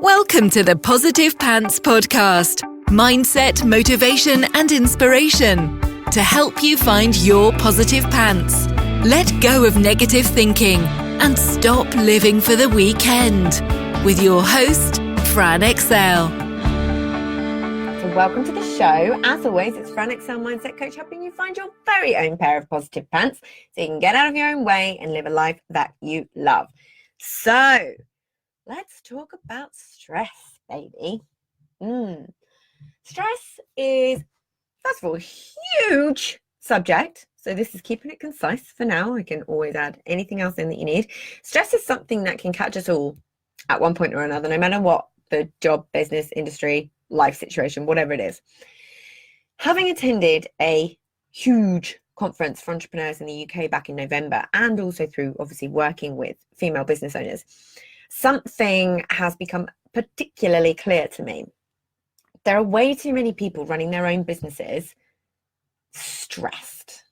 Welcome to the Positive Pants Podcast. Mindset, motivation, and inspiration to help you find your positive pants. Let go of negative thinking and stop living for the weekend. With your host, Fran Excel. Welcome to the show. As always, it's Fran Excel, Mindset Coach, helping you find your very own pair of positive pants so you can get out of your own way and live a life that you love. So, let's talk about stress, baby. Stress is, first of all, a huge subject. So this is keeping it concise for now. I can always add anything else in that you need. Stress is something that can catch us all at one point or another, no matter what the job, business, industry, life situation, whatever it is. Having attended a huge conference for entrepreneurs in the UK back in November, and also through obviously working with female business owners, something has become particularly clear to me. There are way too many people running their own businesses stressed.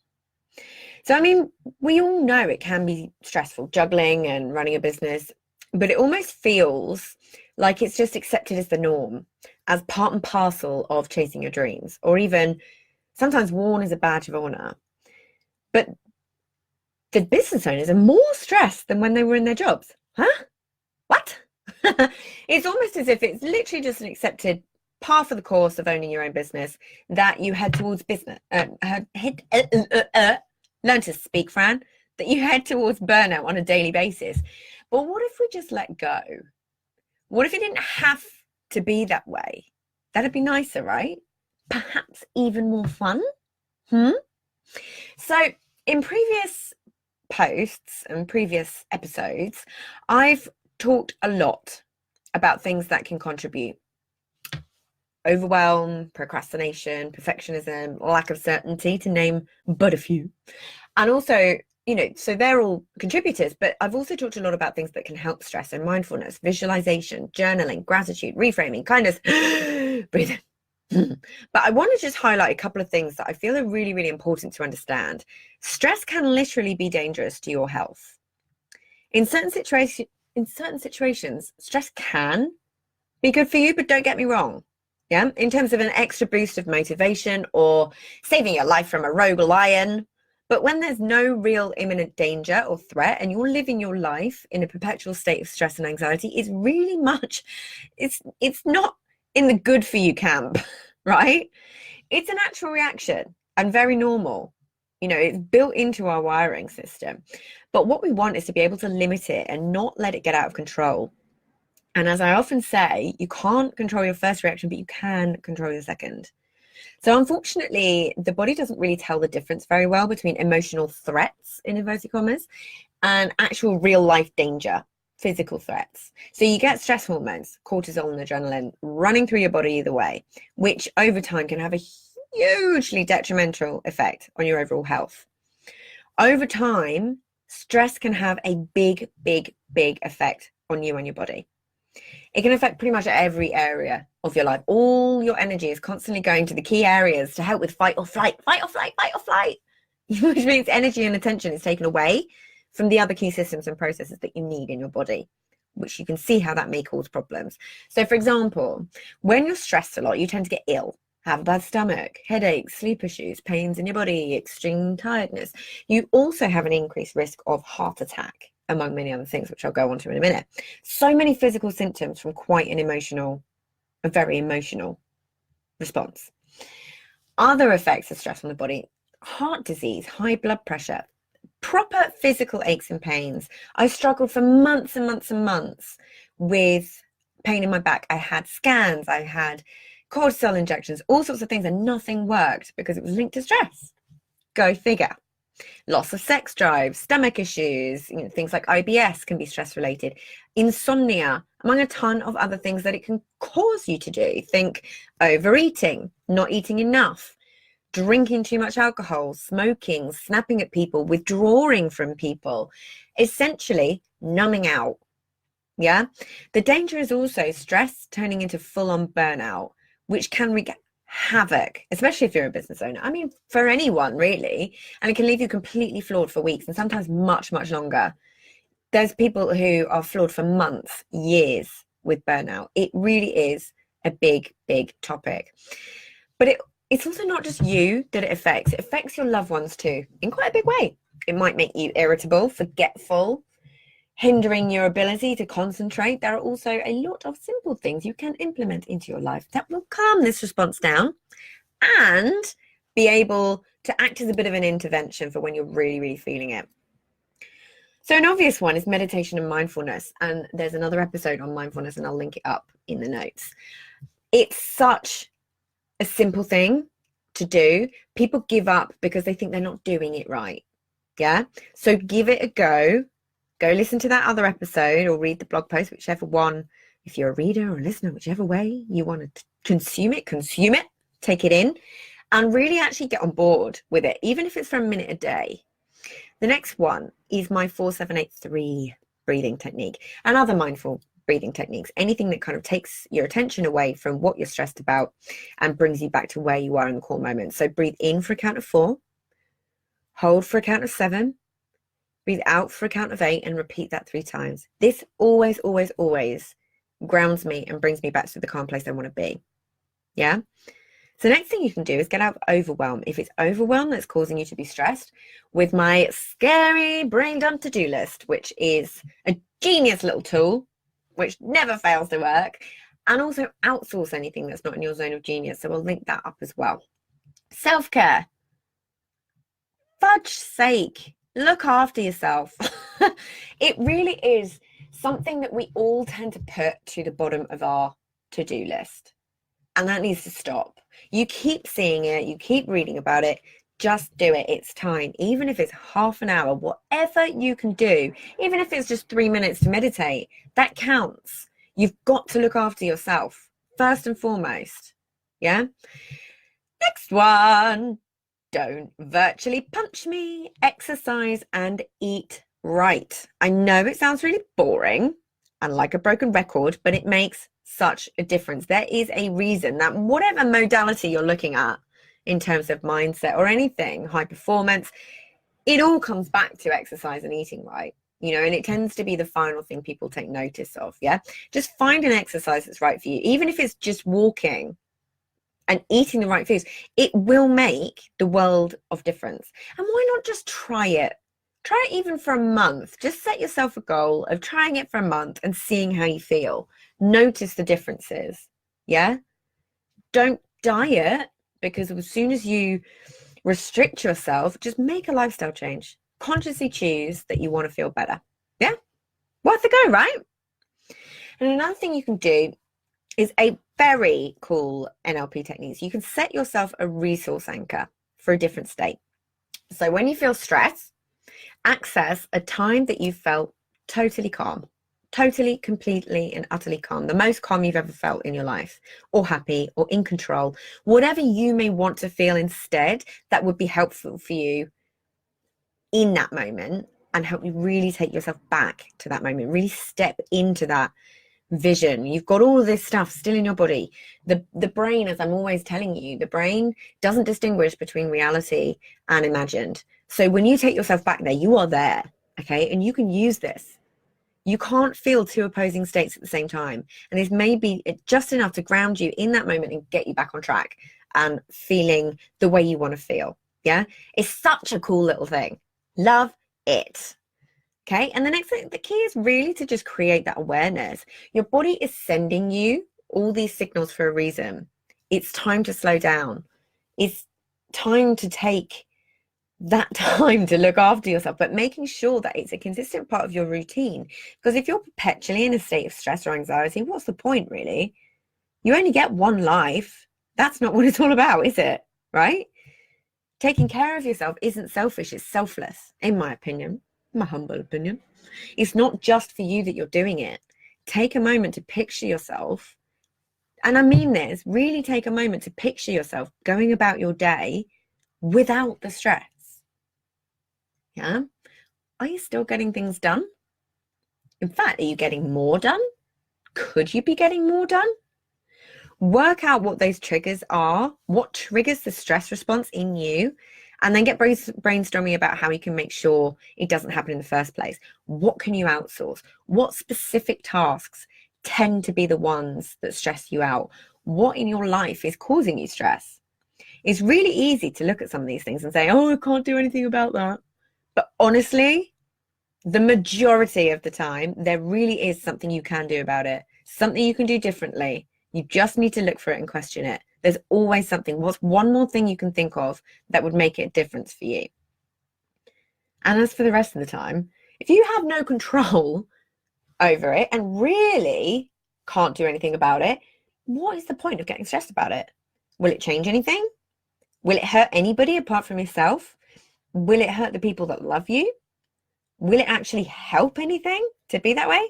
So, I mean, we all know it can be stressful, juggling and running a business, but it almost feels like it's just accepted as the norm, as part and parcel of chasing your dreams, or even sometimes worn as a badge of honor. But the business owners are more stressed than when they were in their jobs. Huh? What? It's almost as if it's literally just an accepted part of the course of owning your own business that you head towards business. Learn to speak, Fran. That you head towards burnout on a daily basis. But what if we just let go? What if it didn't have to be that way? That'd be nicer, right? Perhaps even more fun. So in previous posts and previous episodes, I've talked a lot about things that can contribute. Overwhelm, procrastination, perfectionism, lack of certainty, to name but a few. And also, so they're all contributors, but I've also talked a lot about things that can help stress, and mindfulness, visualization, journaling, gratitude, reframing, kindness, breathing. But I want to just highlight a couple of things that I feel are really, really important to understand. Stress can literally be dangerous to your health. In certain situations, stress can be good for you, but don't get me wrong. Yeah, in terms of an extra boost of motivation or saving your life from a rogue lion. But when there's no real imminent danger or threat and you're living your life in a perpetual state of stress and anxiety, it's really much, it's not in the good for you camp, right? It's a natural reaction and very normal. It's built into our wiring system. But what we want is to be able to limit it and not let it get out of control. And as I often say, you can't control your first reaction, but you can control your second. So unfortunately, the body doesn't really tell the difference very well between emotional threats, in inverted commas, and actual real life danger, physical threats. So you get stress hormones, cortisol and adrenaline, running through your body either way, which over time can have a hugely detrimental effect on your overall health. Over time, stress can have a big, big, big effect on you and your body. It can affect pretty much every area of your life. All your energy is constantly going to the key areas to help with fight or flight, which means energy and attention is taken away from the other key systems and processes that you need in your body, which you can see how that may cause problems. So, for example, when you're stressed a lot, you tend to get ill, have a bad stomach, headaches, sleep issues, pains in your body, extreme tiredness. You also have an increased risk of heart attack, among many other things, which I'll go on to in a minute. So many physical symptoms from quite a very emotional response. Other effects of stress on the body: heart disease, high blood pressure, proper physical aches and pains. I struggled for months and months and months with pain in my back. I had scans, I had cortisol injections, all sorts of things, and nothing worked because it was linked to stress. Go figure. Loss of sex drive, stomach issues, things like IBS can be stress related, insomnia, among a ton of other things that it can cause you to do. Think overeating, not eating enough, drinking too much alcohol, smoking, snapping at people, withdrawing from people, essentially numbing out. Yeah. The danger is also stress turning into full-on burnout, which can wreak havoc, especially if you're a business owner. I mean, for anyone really, and it can leave you completely flawed for weeks and sometimes much, much longer. There's people who are flawed for months, years with burnout. It really is a big, big topic. But it's also not just you that it affects your loved ones too, in quite a big way. It might make you irritable, forgetful, hindering your ability to concentrate. There are also a lot of simple things you can implement into your life that will calm this response down and be able to act as a bit of an intervention for when you're really, really feeling it. So an obvious one is meditation and mindfulness. And there's another episode on mindfulness, and I'll link it up in the notes. It's such a simple thing to do. People give up because they think they're not doing it right. Yeah. So give it a go. Go listen to that other episode or read the blog post, whichever one. If you're a reader or a listener, whichever way you want to consume it, take it in, and really actually get on board with it, even if it's for a minute a day. The next one is my 4-7-8-3 breathing technique and other mindful breathing techniques. Anything that kind of takes your attention away from what you're stressed about and brings you back to where you are in the core moment. So breathe in for a count of 4, hold for a count of 7, breathe out for a count of 8, and repeat that 3 times. This always, always, always grounds me and brings me back to the calm place I want to be. Yeah. So the next thing you can do is get out of overwhelm. If it's overwhelm that's causing you to be stressed, with my scary brain dump to-do list, which is a genius little tool, which never fails to work, and also outsource anything that's not in your zone of genius. So we'll link that up as well. Self-care. Fudge's sake, look after yourself. It really is something that we all tend to put to the bottom of our to-do list. And that needs to stop. You keep seeing it, you keep reading about it, just do it. It's time. Even if it's half an hour, whatever you can do, even if it's just 3 minutes to meditate, that counts. You've got to look after yourself first and foremost. Yeah. Next one. Don't virtually punch me. Exercise and eat right. I know it sounds really boring and like a broken record, but it makes such a difference. There is a reason that whatever modality you're looking at in terms of mindset or anything, high performance, it all comes back to exercise and eating right, you know, and it tends to be the final thing people take notice of. Yeah. Just find an exercise that's right for you. Even if it's just walking and eating the right foods, it will make the world of difference. And why not just try it? Try it even for a month. Just set yourself a goal of trying it for a month and seeing how you feel. Notice the differences. Yeah. Don't diet, because as soon as you restrict yourself, just make a lifestyle change. Consciously choose that you want to feel better. Yeah. Worth a go, right? And another thing you can do is a very cool NLP technique. You can set yourself a resource anchor for a different state. So when you feel stress, access a time that you felt totally calm, totally, completely, and utterly calm, the most calm you've ever felt in your life, or happy, or in control, whatever you may want to feel instead that would be helpful for you in that moment and help you really take yourself back to that moment, really step into that vision. You've got all of this stuff still in your body. The brain, as I'm always telling you, the brain doesn't distinguish between reality and imagined. So when you take yourself back there, you are there, okay? And you can use this. You can't feel two opposing states at the same time. And this may be just enough to ground you in that moment and get you back on track and feeling the way you want to feel. Yeah. It's such a cool little thing. Love it. Okay. And the next thing, the key is really to just create that awareness. Your body is sending you all these signals for a reason. It's time to slow down. It's time to take that time to look after yourself, but making sure that it's a consistent part of your routine. Because if you're perpetually in a state of stress or anxiety, what's the point really? You only get one life. That's not what it's all about, is it? Right? Taking care of yourself isn't selfish, it's selfless, in my opinion, my humble opinion. It's not just for you that you're doing it. Take a moment to picture yourself, and I mean this, really take a moment to picture yourself going about your day without the stress. Yeah. Are you still getting things done? In fact, are you getting more done? Could you be getting more done? Work out what those triggers are, what triggers the stress response in you, and then get brainstorming about how you can make sure it doesn't happen in the first place. What can you outsource? What specific tasks tend to be the ones that stress you out? What in your life is causing you stress? It's really easy to look at some of these things and say, oh, I can't do anything about that. But honestly, the majority of the time, there really is something you can do about it, something you can do differently. You just need to look for it and question it. There's always something. What's one more thing you can think of that would make it a difference for you? And as for the rest of the time, if you have no control over it and really can't do anything about it, what is the point of getting stressed about it? Will it change anything? Will it hurt anybody apart from yourself? Will it hurt the people that love you? Will it actually help anything to be that way?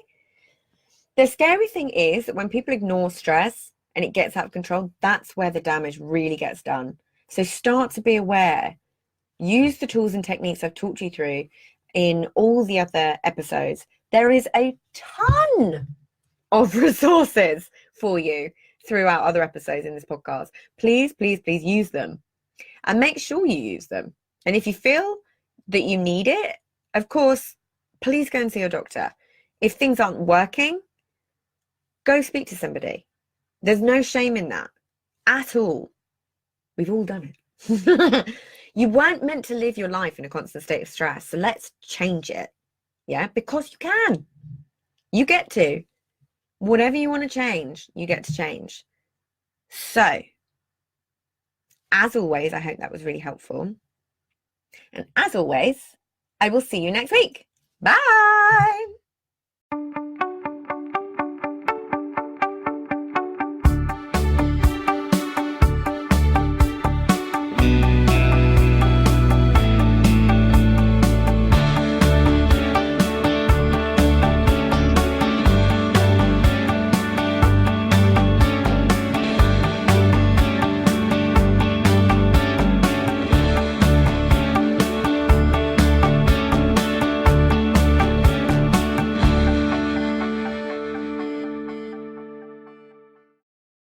The scary thing is that when people ignore stress and it gets out of control, that's where the damage really gets done. So start to be aware. Use the tools and techniques I've talked you through in all the other episodes. There is a ton of resources for you throughout other episodes in this podcast. Please, please, please use them and make sure you use them. And if you feel that you need it, of course, please go and see your doctor. If things aren't working, go speak to somebody. There's no shame in that at all. We've all done it. You weren't meant to live your life in a constant state of stress. So let's change it. Yeah, because you can. You get to. Whatever you want to change, you get to change. So, as always, I hope that was really helpful. And as always, I will see you next week. Bye.